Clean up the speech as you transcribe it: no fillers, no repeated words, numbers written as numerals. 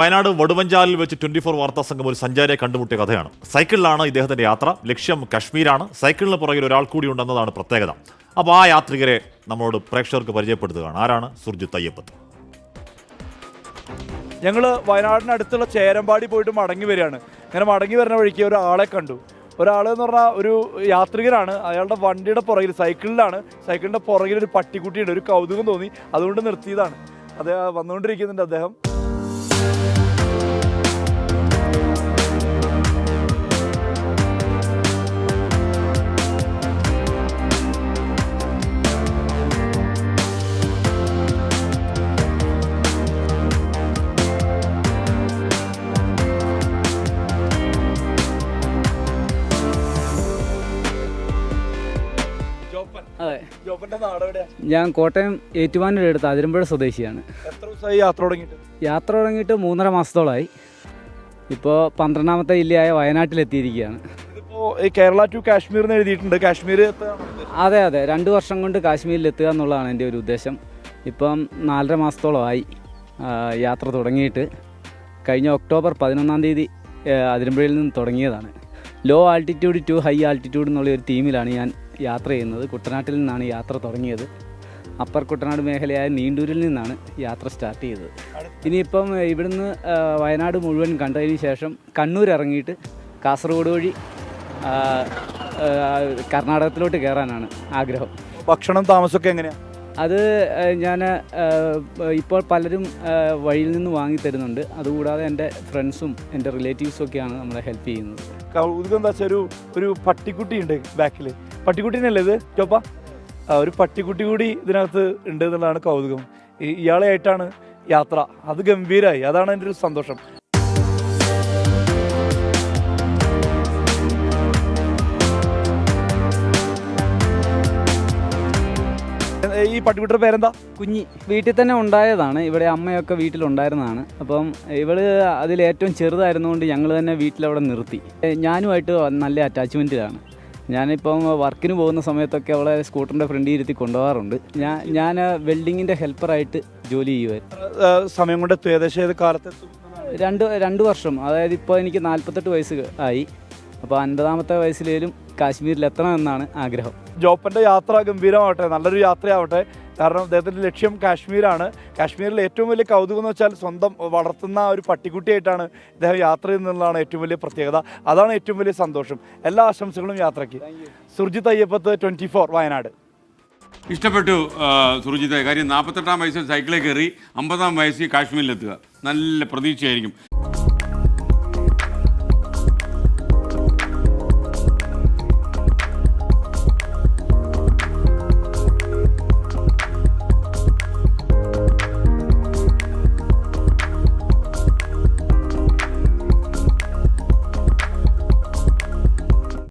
വയനാട് വടുവഞ്ചാലിൽ വെച്ച് 24 വാർത്താ സംഘം ഒരു സഞ്ചാരിയെ കണ്ടുമുട്ടിയ കഥയാണ്. സൈക്കിളിലാണ് ഇദ്ദേഹത്തിന്റെ യാത്ര. ലക്ഷ്യം കശ്മീരാണ്. സൈക്കിളിന് പുറകിൽ ഒരാൾ കൂടി ഉണ്ടെന്നതാണ് പ്രത്യേകത. അപ്പോൾ ആ യാത്രികരെ നമ്മളോട് പ്രേക്ഷകർക്ക് പരിചയപ്പെടുത്തുകയാണ്. ആരാണ്? സുർജിത്ത് അയ്യപ്പത്ത്. ഞങ്ങൾ വയനാടിനടുത്തുള്ള ചേരമ്പാടി പോയിട്ട് മടങ്ങി വരികയാണ്. അങ്ങനെ മടങ്ങി വരുന്ന വഴിക്ക് ഒരാളെ കണ്ടു. ഒരാളെന്ന് പറഞ്ഞാൽ ഒരു യാത്രികനാണ്. അയാളുടെ വണ്ടിയുടെ പുറകിൽ സൈക്കിളിൻ്റെ പുറകിൽ ഒരു പട്ടിക്കുട്ടിയുണ്ട്. ഒരു കൗതുകം തോന്നി, അതുകൊണ്ട് നിർത്തിയതാണ്. അത് വന്നുകൊണ്ടിരിക്കുന്നുണ്ട് അദ്ദേഹം. ഞാൻ കോട്ടയം ഏറ്റുമാനൂർ അടുത്ത് അതിരമ്പുഴ സ്വദേശിയാണ്. എത്ര ദിവസമായി യാത്ര തുടങ്ങിയിട്ട്? യാത്ര തുടങ്ങിയിട്ട് 3.5 മാസത്തോളമായി. ഇപ്പോൾ 12ാമത്തെ ജില്ലയായ വയനാട്ടിലെത്തിയിരിക്കുകയാണ്. ഇതിപ്പോൾ കേരള ടു കാശ്മീർ എന്ന് എഴുതിയിട്ടുണ്ട്. കാശ്മീർ അതെ 2 വർഷം കൊണ്ട് കാശ്മീരിലെത്തുക എന്നുള്ളതാണ് എൻ്റെ ഒരു ഉദ്ദേശം. ഇപ്പം 4.5 മാസത്തോളമായി യാത്ര തുടങ്ങിയിട്ട്. കഴിഞ്ഞ ഒക്ടോബർ 11-ാം തീയതി അതിരമ്പുഴയിൽ നിന്ന് തുടങ്ങിയതാണ്. Low altitude to high altitude എന്നുള്ള ഒരു ടീമിലാണ് ഞാൻ യാത്ര ചെയ്യുന്നത്. കുട്ടനാട്ടിൽ നിന്നാണ് യാത്ര തുടങ്ങിയത്. അപ്പർ കുട്ടനാട് മേഖലയായ നീണ്ടൂരിൽ നിന്നാണ് യാത്ര സ്റ്റാർട്ട് ചെയ്തത്. ഇനിയിപ്പം ഇവിടുന്ന് വയനാട് മുഴുവൻ കണ്ടതിന് ശേഷം കണ്ണൂർ ഇറങ്ങിയിട്ട് കാസർഗോഡ് വഴി കർണാടകത്തിലോട്ട് കയറാനാണ് ആഗ്രഹം. ഭക്ഷണം താമസമൊക്കെ എങ്ങനെയാണ്? അത് ഞാൻ ഇപ്പോൾ പലരും വഴിയിൽ നിന്ന് വാങ്ങിത്തരുന്നുണ്ട്. അതുകൂടാതെ എൻ്റെ ഫ്രണ്ട്സും എൻ്റെ റിലേറ്റീവ്സും ഒക്കെയാണ് നമ്മളെ ഹെൽപ്പ് ചെയ്യുന്നത്. കൗതുകം എന്താ വെച്ചാൽ ഒരു പട്ടിക്കുട്ടി ഉണ്ട് ബാക്കിൽ. പട്ടിക്കുട്ടീനല്ലേ ഇത് ചോപ്പ? ഒരു പട്ടിക്കുട്ടി കൂടി ഇതിനകത്ത് ഉണ്ട് എന്നുള്ളതാണ് കൗതുകം. ഇയാളെ ആയിട്ടാണ് യാത്ര. അത് ഗംഭീരമായി. അതാണ് എൻ്റെ ഒരു സന്തോഷം. ഈ പട്ടിക്കുട്ടിയുടെ പേരെന്താ? കുഞ്ഞി. വീട്ടിൽ തന്നെ ഉണ്ടായതാണ്. ഇവിടെ അമ്മയൊക്കെ വീട്ടിലുണ്ടായിരുന്നതാണ്. അപ്പം ഇവള് അതിലേറ്റവും ചെറുതായിരുന്നുകൊണ്ട് ഞങ്ങൾ തന്നെ വീട്ടിലവിടെ നിർത്തി. ഞാനുമായിട്ട് നല്ല അറ്റാച്ച്മെൻറ്റിലാണ്. ഞാനിപ്പം വർക്കിന് പോകുന്ന സമയത്തൊക്കെ അവളെ സ്കൂട്ടറിൻ്റെ ഫ്രണ്ടിൽ ഇരുത്തി കൊണ്ടുപോകാറുണ്ട്. ഞാൻ വെൽഡിങ്ങിൻ്റെ ഹെൽപ്പറായിട്ട് ജോലി ചെയ്യുമായിരുന്നു. സമയം കൊണ്ട് ഏകദേശം ഏത് കാലത്തെത്തും? 2 വർഷം. അതായത് ഇപ്പോൾ എനിക്ക് 48 വയസ്സ് ആയി. അപ്പോൾ 50ാമത്തെ വയസ്സിലേലും കാശ്മീരിലെത്തണമെന്നാണ് ആഗ്രഹം. ജോപ്പൻ്റെ യാത്ര ഗംഭീരമാവട്ടെ, നല്ലൊരു യാത്രയാവട്ടെ. കാരണം അദ്ദേഹത്തിൻ്റെ ലക്ഷ്യം കാശ്മീരാണ്. കാശ്മീരിൽ ഏറ്റവും വലിയ കൗതുകം എന്ന് വെച്ചാൽ സ്വന്തം വളർത്തുന്ന ഒരു പട്ടിക്കുട്ടിയായിട്ടാണ് ഇദ്ദേഹം യാത്ര ചെയ്യുന്നതാണ് ഏറ്റവും വലിയ പ്രത്യേകത. അതാണ് ഏറ്റവും വലിയ സന്തോഷം. എല്ലാ ആശംസകളും യാത്രയ്ക്ക്. സുർജിത്ത് അയ്യപ്പത്ത്, 24 വയനാട്. ഇഷ്ടപ്പെട്ടു സുർജിത്തെ. കാര്യം 48-ാം വയസ്സിൽ സൈക്കിളിൽ കയറി 50-ാം വയസ്സിൽ കാശ്മീരിലെത്തുക നല്ല പ്രതീക്ഷയായിരിക്കും.